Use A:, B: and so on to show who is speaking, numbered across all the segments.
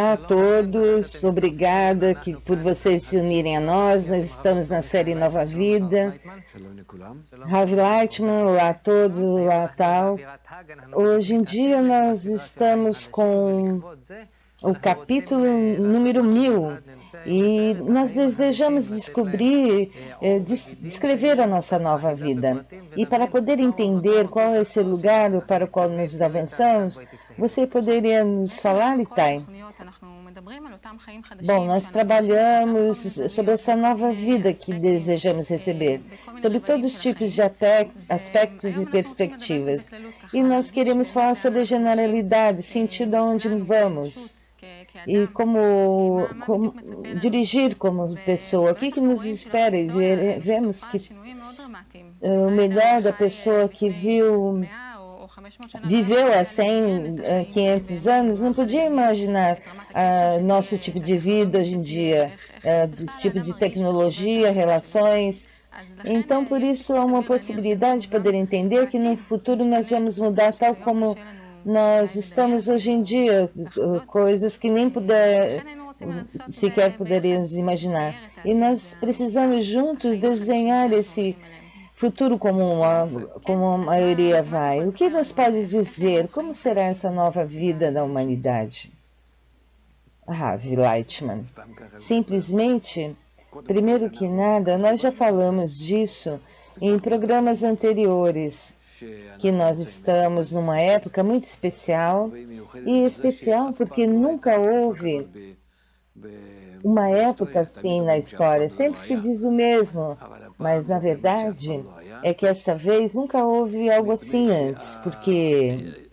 A: Olá a todos, obrigada por vocês se unirem a nós. Nós estamos na série Nova Vida. Rav Leitman, olá a todos, olá a tal. Hoje em dia nós estamos com o capítulo número 1000 e nós desejamos descrever a nossa nova vida. E para poder entender qual é esse lugar para o qual nos avançamos, você poderia nos falar, Itai? Bom, nós trabalhamos sobre essa nova vida que desejamos receber, sobre todos os tipos de aspectos e perspectivas. E nós queremos falar sobre a generalidade, o sentido aonde vamos. E como dirigir como pessoa, o que nos espera? E vemos que o melhor da pessoa que viveu há 100, 500 anos, não podia imaginar nosso tipo de vida hoje em dia, esse tipo de tecnologia, relações. Então, por isso, há uma possibilidade de poder entender que no futuro nós vamos mudar tal como nós estamos hoje em dia, coisas que nem sequer poderíamos imaginar. E nós precisamos juntos desenhar esse futuro como a maioria vai. O que nos pode dizer? Como será essa nova vida da humanidade? Rav Leitman. Simplesmente, primeiro que nada, nós já falamos disso em programas anteriores, que nós estamos numa época muito especial, e especial porque nunca houve uma época assim na história. Sempre se diz o mesmo, mas na verdade é que essa vez nunca houve algo assim antes, porque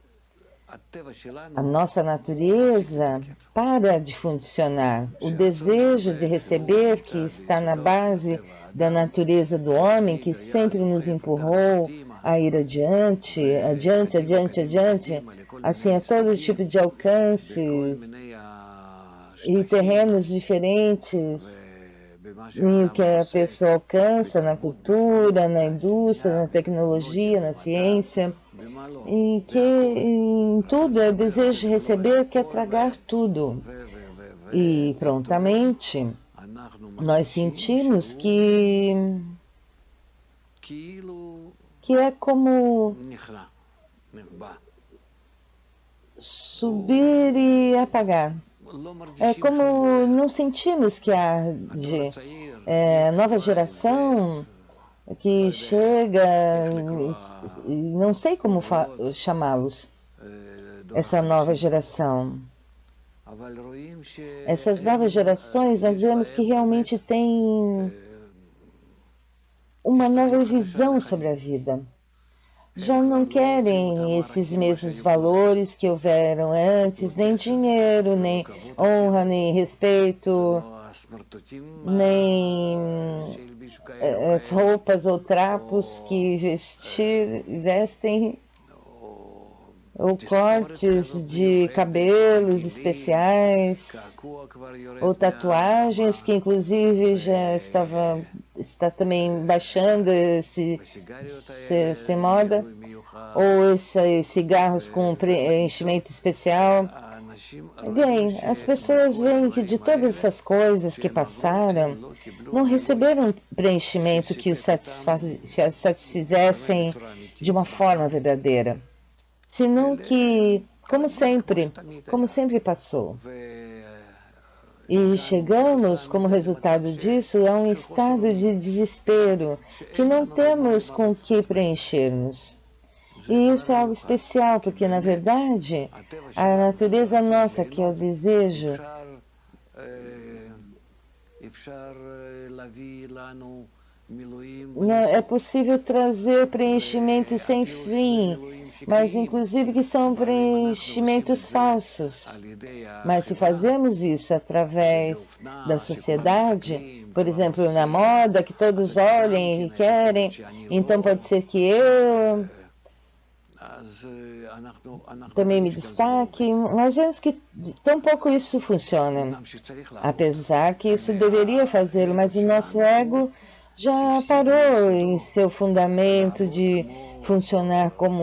A: a nossa natureza para de funcionar. O desejo de receber, que está na base da natureza do homem, que sempre nos empurrou a ir adiante, assim, a todo tipo de alcances e terrenos diferentes, em o que a pessoa alcança na cultura, na indústria, na tecnologia, na ciência, e que em tudo é desejo de receber, quer tragar tudo. E prontamente nós sentimos que é como subir e apagar. É como não sentimos que há nova geração que chega, não sei como chamá-los, essa nova geração. Essas novas gerações, nós vemos que realmente têm uma nova visão sobre a vida. Já não querem esses mesmos valores que houveram antes, nem dinheiro, nem honra, nem respeito, nem as roupas ou trapos que vestem, ou cortes de cabelos especiais, ou tatagens que inclusive já está também baixando esse moda, ou esses cigarros com preenchimento especial. Bem, as pessoas veem que de todas essas coisas que passaram, não receberam um preenchimento que os satisfizessem de uma forma verdadeira, senão que, como sempre passou. E chegamos, como resultado disso, a um estado de desespero, que não temos com o que preenchermos. E isso é algo especial, porque, na verdade, a natureza nossa, que é o desejo, é possível trazer preenchimentos sem fim, mas inclusive que são preenchimentos falsos. Mas se fazemos isso através da sociedade, por exemplo, na moda, que todos olhem e querem, então pode ser que eu também me destaque, mas vemos que tão pouco isso funciona, apesar que isso deveria fazê-lo, mas o nosso ego já parou em seu fundamento de funcionar como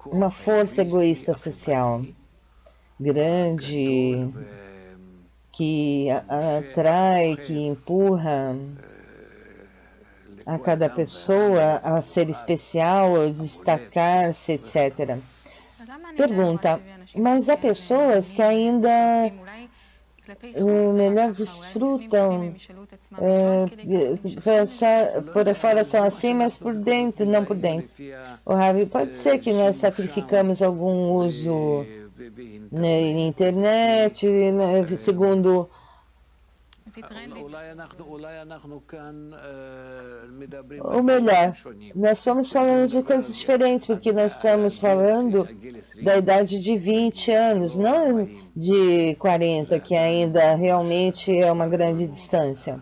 A: uma força egoísta social. grande, que atrai, que empurra a cada pessoa a ser especial, a destacar-se, etc. Pergunta, mas há pessoas que ainda melhor desfrutam, por fora são assim, mas por dentro, não por dentro. O Ravi, pode ser que nós sacrificamos algum uso na internet, segundo... Ou melhor, nós estamos falando de coisas diferentes, porque nós estamos falando da idade de 20 anos, não de 40, que ainda realmente é uma grande distância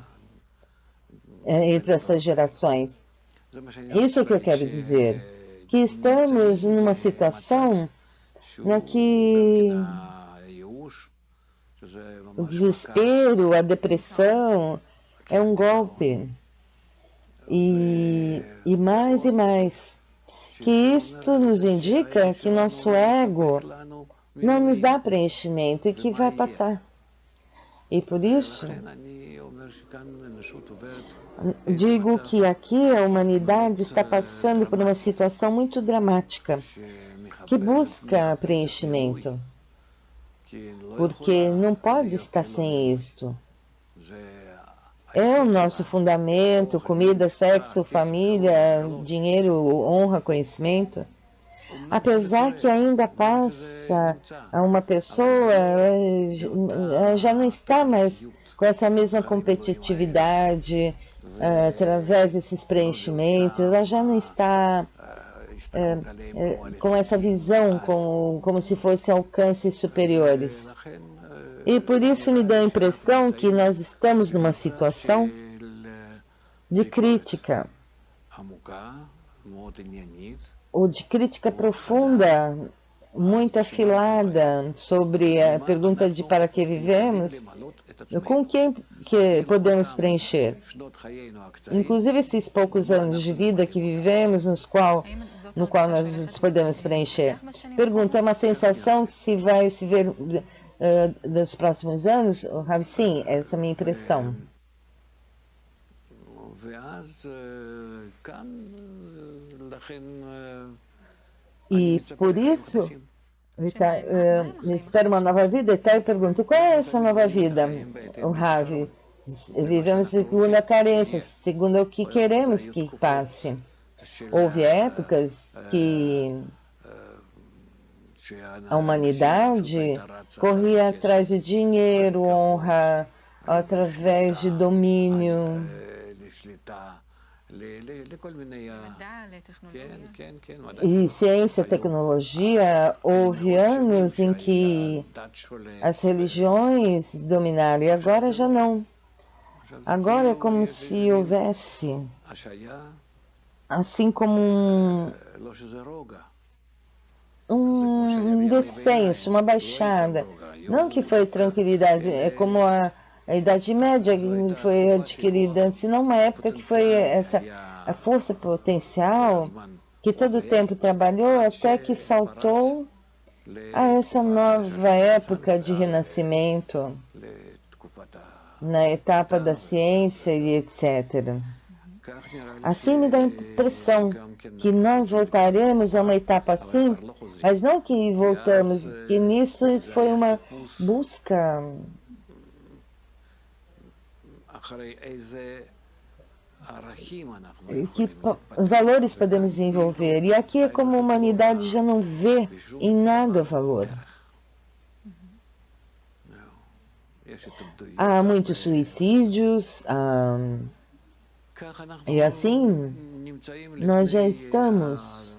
A: entre essas gerações. Isso é o que eu quero dizer, que estamos numa situação na que o desespero, a depressão é um golpe. E mais, que isto nos indica que nosso ego não nos dá preenchimento e que vai passar. E por isso, digo que aqui a humanidade está passando por uma situação muito dramática, que busca preenchimento, porque não pode estar sem isto. É o nosso fundamento, comida, sexo, família, dinheiro, honra, conhecimento. Apesar que ainda passa a uma pessoa, ela já não está mais com essa mesma competitividade, através desses preenchimentos, ela já não está com essa visão, como se fossem alcances superiores. E por isso me dá a impressão que nós estamos numa situação de crítica, ou de crítica profunda, muito afilada, sobre a pergunta de para que vivemos, com que podemos preencher. Inclusive esses poucos anos de vida que vivemos, no qual nós podemos preencher. Pergunta, é uma sensação que se vai se ver nos próximos anos? Sim, essa é a minha impressão. E por isso, espero uma nova vida. E eu pergunto, qual é essa nova vida, o Ravi? Vivemos segundo a carência, segundo o que queremos que passe. Houve épocas que a humanidade corria atrás de dinheiro, honra, através de domínio e ciência, tecnologia. Houve anos em que as religiões dominaram e agora já não. Agora é como se houvesse, assim como um descenso, uma baixada. Não que foi tranquilidade, é como a Idade Média que foi adquirida antes, não uma época que foi a força potencial que todo o tempo trabalhou até que saltou a essa nova época de renascimento, na etapa da ciência e etc. Assim me dá a impressão que nós voltaremos a uma etapa assim, mas não que voltamos, que nisso foi uma busca. Que valores podemos desenvolver? E aqui é como a humanidade já não vê em nada valor. Há muitos suicídios, e assim nós já estamos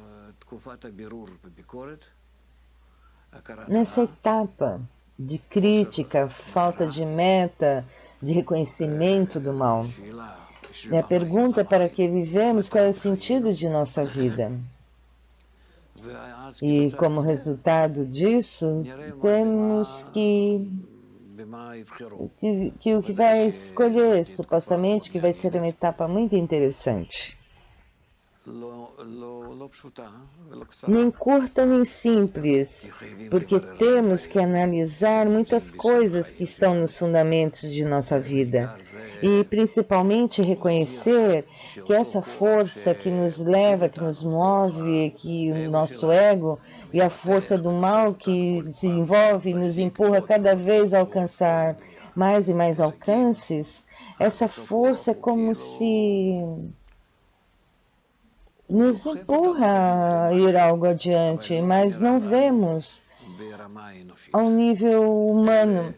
A: nessa etapa de crítica, falta de meta, de reconhecimento do mal. E a pergunta é para que vivemos, qual é o sentido de nossa vida? E como resultado disso, temos que o que vai escolher, supostamente, que vai ser uma etapa muito interessante. nem curta nem simples, porque temos que analisar muitas coisas que estão nos fundamentos de nossa vida e principalmente reconhecer que essa força que nos leva, que nos move, que o nosso ego e a força do mal que desenvolve e nos empurra cada vez a alcançar mais e mais alcances, essa força é como se nos empurra a ir algo adiante, mas não vemos ao nível humano,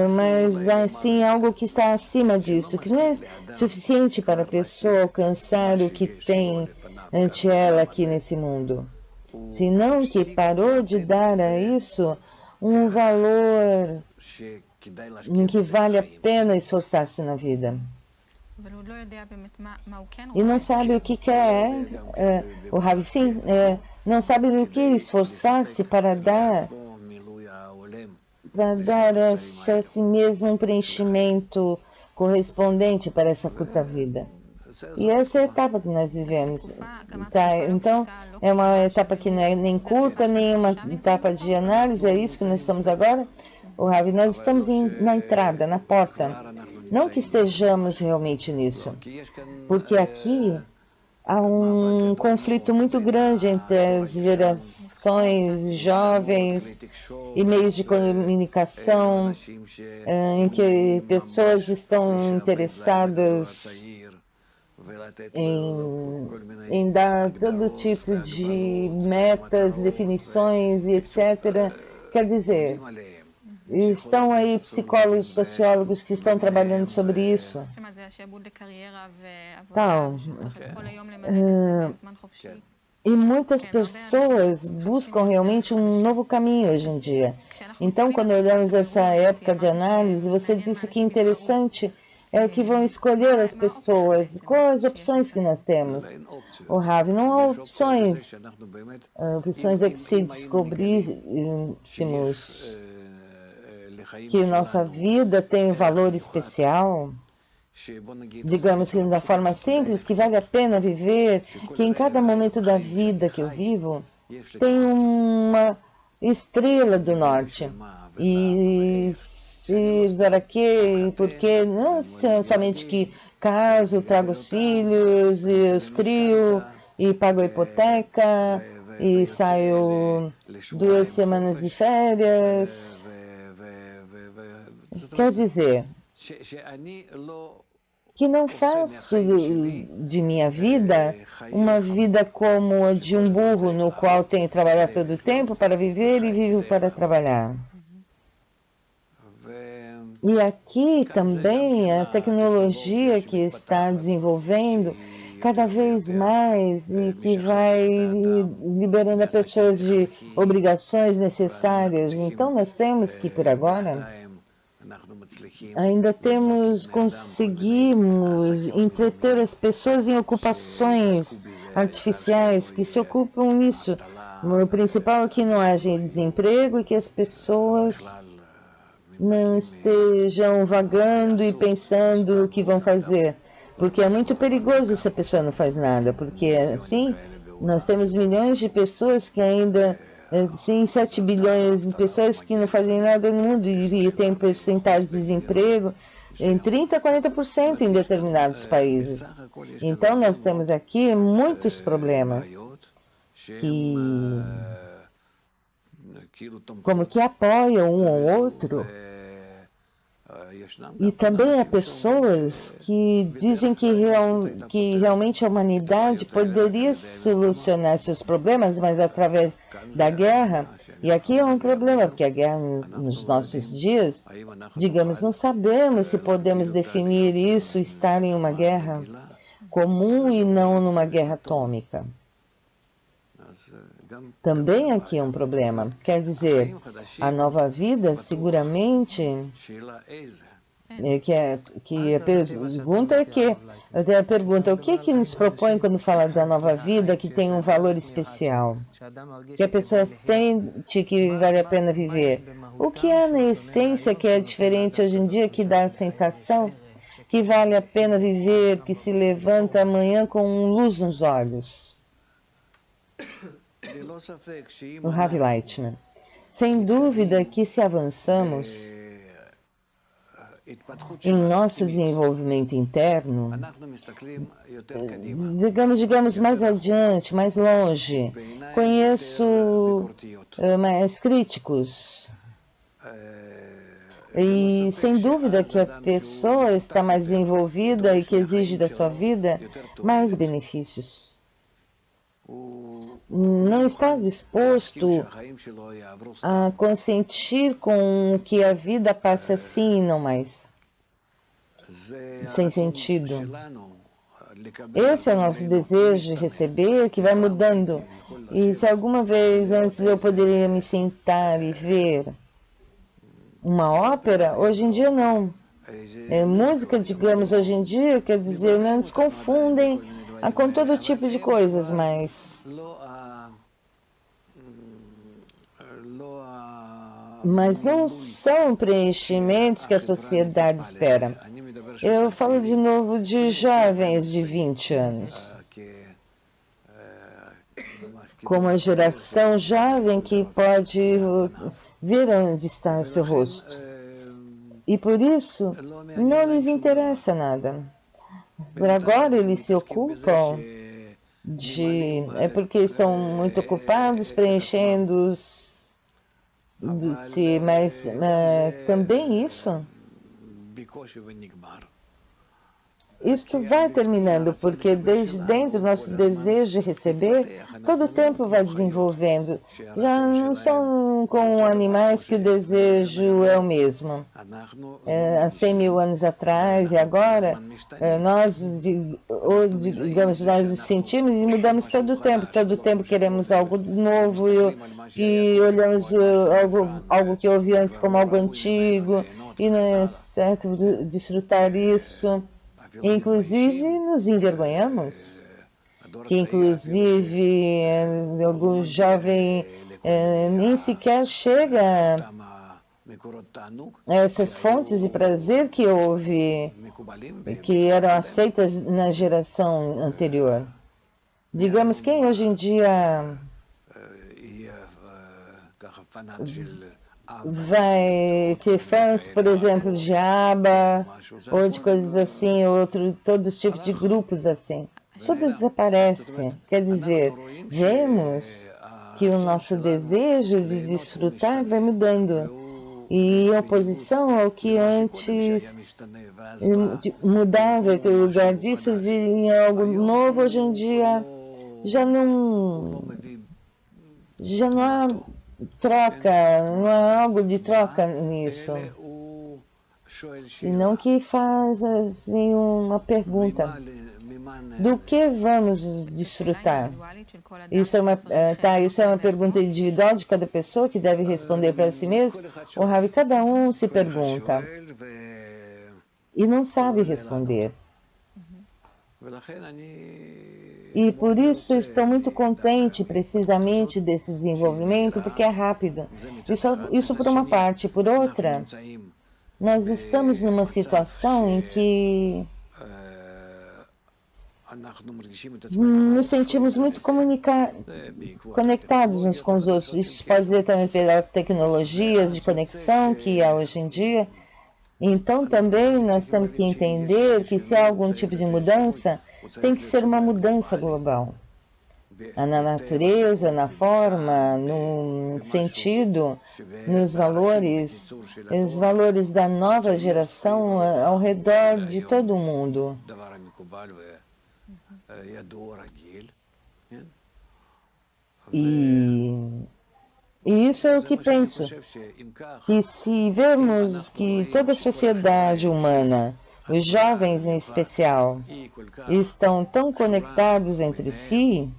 A: mas assim algo que está acima disso, que não é suficiente para a pessoa alcançar o que tem ante ela aqui nesse mundo, senão que parou de dar a isso um valor em que vale a pena esforçar-se na vida. E não sabe o que quer, o Ravi, sim, não sabe o que esforçar-se para dar a si mesmo um preenchimento correspondente para essa curta vida. E essa é a etapa que nós vivemos. Tá? Então, é uma etapa que não é nem curta, nem uma etapa de análise, é isso que nós estamos agora. O Ravi, nós estamos na entrada, na porta. Não que estejamos realmente nisso, porque aqui há um conflito muito grande entre as gerações jovens e meios de comunicação, em que pessoas estão interessadas em dar todo tipo de metas, definições e etc. Quer dizer, estão aí psicólogos, sociólogos que estão trabalhando sobre isso. Tal. E muitas pessoas buscam realmente um novo caminho hoje em dia. Então, quando olhamos essa época de análise, você disse que interessante é o que vão escolher as pessoas. Quais as opções que nós temos? O Ravi, não há opções. Opções é que se descobríssemos que nossa vida tem um valor especial, digamos que da forma simples, que vale a pena viver, que em cada momento da vida que eu vivo tem uma estrela do norte. E para quê? Porque não somente que caso, trago os filhos, e os crio, e pago a hipoteca, e saio 2 semanas de férias. Quer dizer, que não faço de minha vida uma vida como a de um burro, no qual tenho que trabalhar todo o tempo para viver e vivo para trabalhar. E aqui também a tecnologia que está desenvolvendo cada vez mais e que vai liberando as pessoas de obrigações necessárias. Então nós temos que, por agora, ainda conseguimos entreter as pessoas em ocupações artificiais que se ocupam nisso. O principal é que não haja desemprego e que as pessoas não estejam vagando e pensando o que vão fazer. Porque é muito perigoso se a pessoa não faz nada, porque assim nós temos milhões de pessoas que ainda, sim, 7 bilhões de pessoas que não fazem nada no mundo e tem porcentagem de desemprego em 30% a 40% em determinados países. Então nós temos aqui muitos problemas que como que apoiam um ou outro. E também há pessoas que dizem que realmente a humanidade poderia solucionar seus problemas, mas através da guerra. E aqui é um problema, porque a guerra nos nossos dias, digamos, não sabemos se podemos definir isso, estar em uma guerra comum e não numa guerra atômica. Também aqui é um problema. Quer dizer, a nova vida seguramente que a pergunta é que a pergunta o que nos propõe quando fala da nova vida que tem um valor especial, que a pessoa sente que vale a pena viver. O que há na essência que é diferente hoje em dia que dá a sensação que vale a pena viver, que se levanta amanhã com luz nos olhos. O Ravi Lightman. Sem dúvida que se avançamos em nosso desenvolvimento interno, digamos mais adiante, mais longe, conheço mais críticos. E sem dúvida que a pessoa está mais desenvolvida e que exige da sua vida mais benefícios. Não está disposto a consentir com que a vida passe assim e não mais, sem sentido. Esse é o nosso desejo de receber, que vai mudando. E se alguma vez antes eu poderia me sentar e ver uma ópera, hoje em dia não. Música, digamos, hoje em dia, quer dizer, não nos confundem com todo tipo de coisas, mas não são preenchimentos que a sociedade espera. Eu falo de novo de jovens de 20 anos, como a geração jovem que pode ver onde está o seu rosto. E por isso, não lhes interessa nada. Por agora, eles se ocupam é porque estão muito ocupados preenchendo-se, mas também isso vai terminando, porque desde dentro do nosso desejo de receber, todo o tempo vai desenvolvendo. Já não são como animais que o desejo é o mesmo. Há 100 mil anos atrás e agora, nós nos sentimos e mudamos todo o tempo queremos algo novo e olhamos algo que ouvi antes como algo antigo e não é certo desfrutar isso. Inclusive nos envergonhamos, que inclusive algum jovem nem sequer chega a essas fontes de prazer que houve, que eram aceitas na geração anterior. Digamos, quem hoje em dia vai ter fãs, por exemplo, de ABBA, ou de coisas assim, todo tipo de grupos assim. Tudo desaparece. Quer dizer, vemos que o nosso desejo de desfrutar vai mudando. E em oposição ao que antes mudava, que o lugar disso viria algo novo, hoje em dia já não há troca, não há algo de troca nisso. E não que faz assim uma pergunta. Do que vamos desfrutar? Isso é uma pergunta individual de cada pessoa que deve responder para si mesmo. O Ravi, cada um se pergunta e não sabe responder. E por isso estou muito contente precisamente desse desenvolvimento, porque é rápido. Isso por uma parte. Por outra, nós estamos numa situação em que nos sentimos muito conectados uns com os outros. Isso pode ser também pelas tecnologias de conexão que há hoje em dia. Então também nós temos que entender que se há algum tipo de mudança, tem que ser uma mudança global. Na natureza, na forma, no sentido, nos valores, os valores da nova geração ao redor de todo o mundo. E isso é o que penso, que se vermos que toda a sociedade humana, os jovens em especial, estão tão conectados entre si,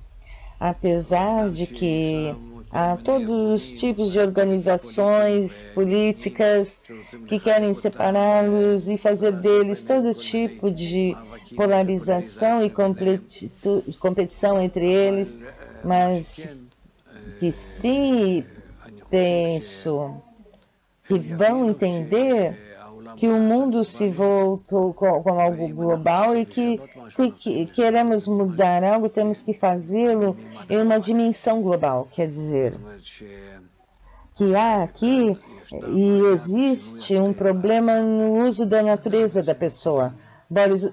A: apesar de que há todos os tipos de organizações políticas que querem separá-los e fazer deles todo tipo de polarização e competição entre eles, mas que se penso que vão entender que o mundo se voltou como algo global e que se queremos mudar algo, temos que fazê-lo em uma dimensão global, quer dizer, que há aqui e existe um problema no uso da natureza da pessoa. Boris,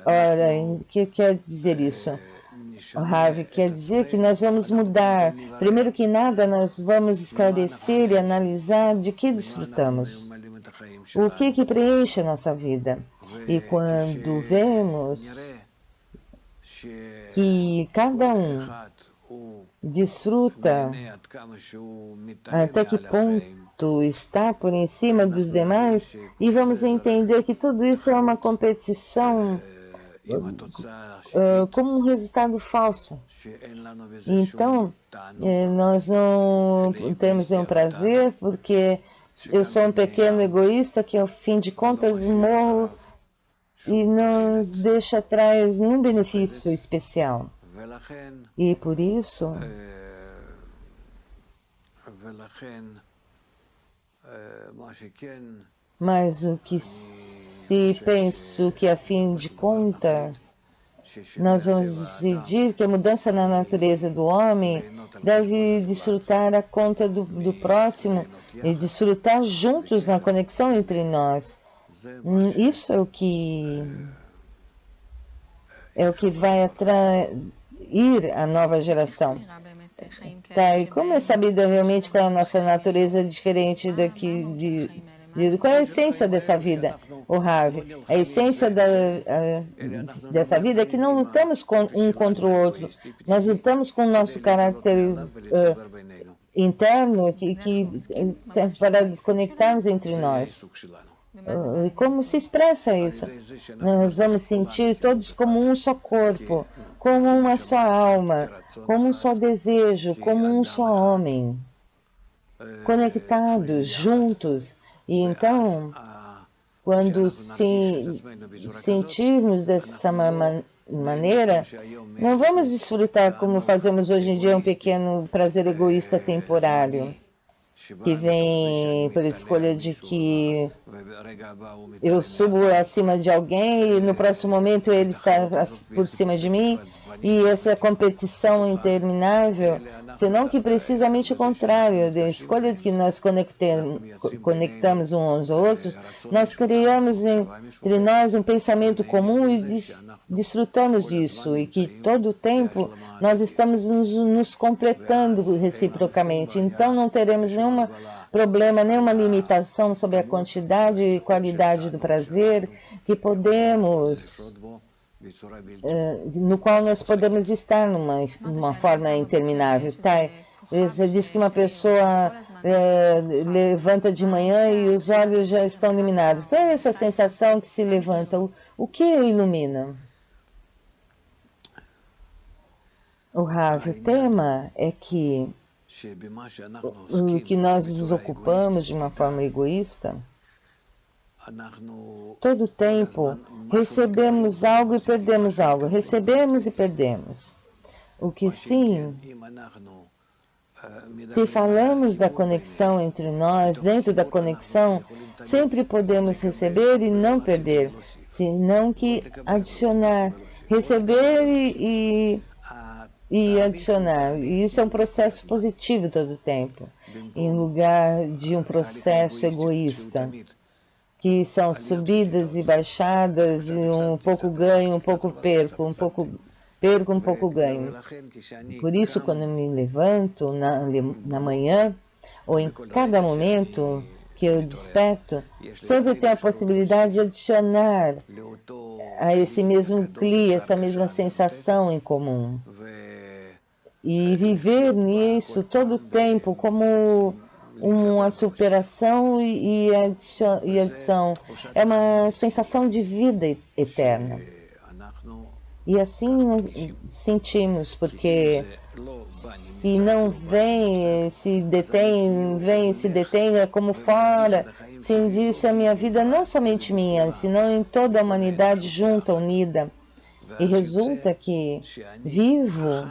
A: ora, o que quer dizer isso? Ravi, quer dizer que nós vamos mudar. Primeiro que nada, nós vamos esclarecer e analisar de que desfrutamos. O que preenche a nossa vida. E quando vemos que cada um desfruta até que ponto está por em cima dos demais, e vamos entender que tudo isso é uma competição como um resultado falso. Então, nós não temos nenhum prazer, porque eu sou um pequeno egoísta que, ao fim de contas, morro e não nos deixa atrás nenhum benefício especial. E por isso, mas o que se penso que, a fim de contas, nós vamos decidir que a mudança na natureza do homem deve desfrutar a conta do próximo e desfrutar juntos na conexão entre nós. Isso é o que vai atrair a nova geração. Tá, e como é sabido realmente qual é a nossa natureza diferente daqui qual é a essência dessa vida, o Ravi? A essência dessa vida é que não lutamos um contra o outro. Nós lutamos com o nosso caráter interno que serve para desconectarmos entre nós. E como se expressa isso? Nós vamos sentir todos como um só corpo, como uma só alma, como um só desejo, como um só homem, conectados, juntos. E então, quando sentirmos dessa maneira, não vamos desfrutar como fazemos hoje em dia um pequeno prazer egoísta temporário, que vem por escolha de que eu subo acima de alguém e no próximo momento ele está por cima de mim, e essa competição interminável, senão que precisamente o contrário, da escolha de que nós conectamos uns aos outros, nós criamos entre nós um pensamento comum e desfrutamos disso, e que todo o tempo nós estamos nos completando reciprocamente. Então não teremos nenhum problema, nenhuma limitação sobre a quantidade e qualidade do prazer que podemos, no qual nós podemos estar numa forma interminável. Tá? Você diz que uma pessoa levanta de manhã e os olhos já estão iluminados. Qual é essa sensação que se levanta? O que ilumina? O Rav, o tema é que o que nós nos ocupamos de uma forma egoísta, todo tempo recebemos algo e perdemos algo, recebemos e perdemos. O que sim, se falamos da conexão entre nós, dentro da conexão, sempre podemos receber e não perder, senão que adicionar, receber e adicionar. E isso é um processo positivo todo o tempo, em lugar de um processo egoísta, que são subidas e baixadas, e um pouco ganho, um pouco perco, um pouco perco, um pouco ganho. Por isso, quando eu me levanto na manhã, ou em cada momento que eu desperto, sempre tenho a possibilidade de adicionar a esse mesmo cli, essa mesma sensação em comum. E viver nisso todo o tempo como uma superação e adição. É uma sensação de vida eterna. E assim nós sentimos, porque se não vem, se detém, é como fora. Sem disso, a minha vida não somente minha, senão em toda a humanidade junta, unida. E resulta que vivo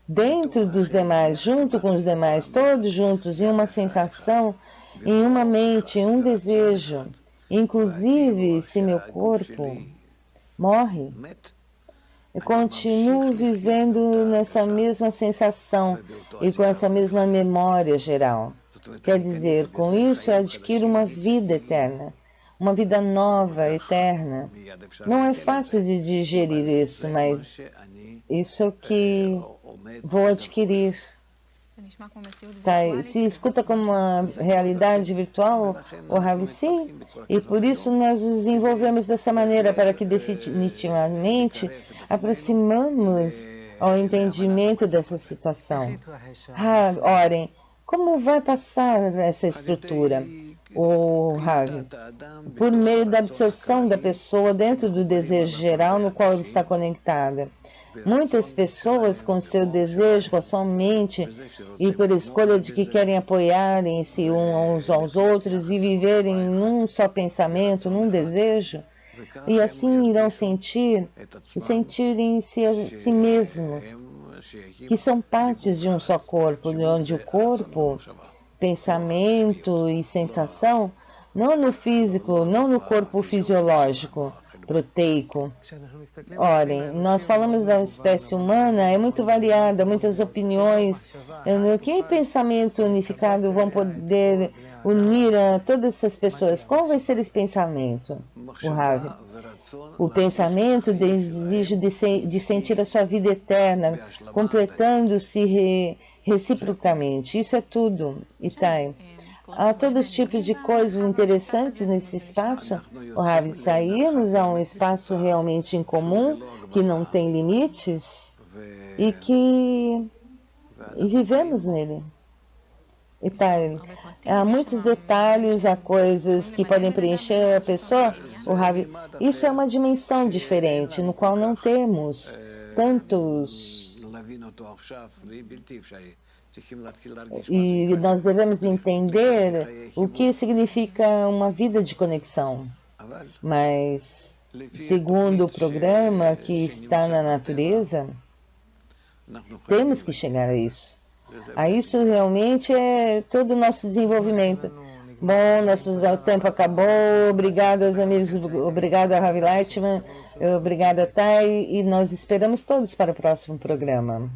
A: dentro dos demais, junto com os demais, todos juntos, em uma sensação em uma mente, em um desejo. Inclusive, se meu corpo morre, eu continuo vivendo nessa mesma sensação e com essa mesma memória geral. Quer dizer, com isso eu adquiro uma vida eterna, uma vida nova, eterna. Não é fácil de digerir isso, mas isso é o que vou adquirir. Tá, se escuta como uma realidade virtual, o Ravi, sim, e por isso nós nos desenvolvemos dessa maneira, para que definitivamente aproximamos ao entendimento dessa situação. Orem, como vai passar essa estrutura? O Ravi, por meio da absorção da pessoa dentro do desejo geral no qual ele está conectada. Muitas pessoas, com seu desejo, com a sua mente, e por escolha de que querem apoiarem-se uns aos outros e viverem num só pensamento, num desejo, e assim irão sentirem-se a si mesmos, que são partes de um só corpo, onde o corpo, pensamento e sensação, não no físico, não no corpo fisiológico, proteico. Orem, nós falamos da espécie humana, é muito variada, muitas opiniões. Que pensamento unificado vão poder unir a todas essas pessoas? Qual vai ser esse pensamento? O Ravi. O pensamento, desejo de sentir a sua vida eterna, completando-se reciprocamente. Isso é tudo, Itai. Há todos os tipos de coisas interessantes nesse espaço. O Ravi, sairmos a um espaço realmente em comum, que não tem limites, e vivemos nele. Há muitos detalhes, há coisas que podem preencher a pessoa. O Ravi, isso é uma dimensão diferente, no qual não temos tantos. E nós devemos entender o que significa uma vida de conexão. Mas, segundo o programa que está na natureza, temos que chegar a isso. A isso realmente é todo o nosso desenvolvimento. Bom, nosso tempo acabou. Obrigada, amigos. Obrigada, Ravi Lightman. Obrigada, Thay. E nós esperamos todos para o próximo programa.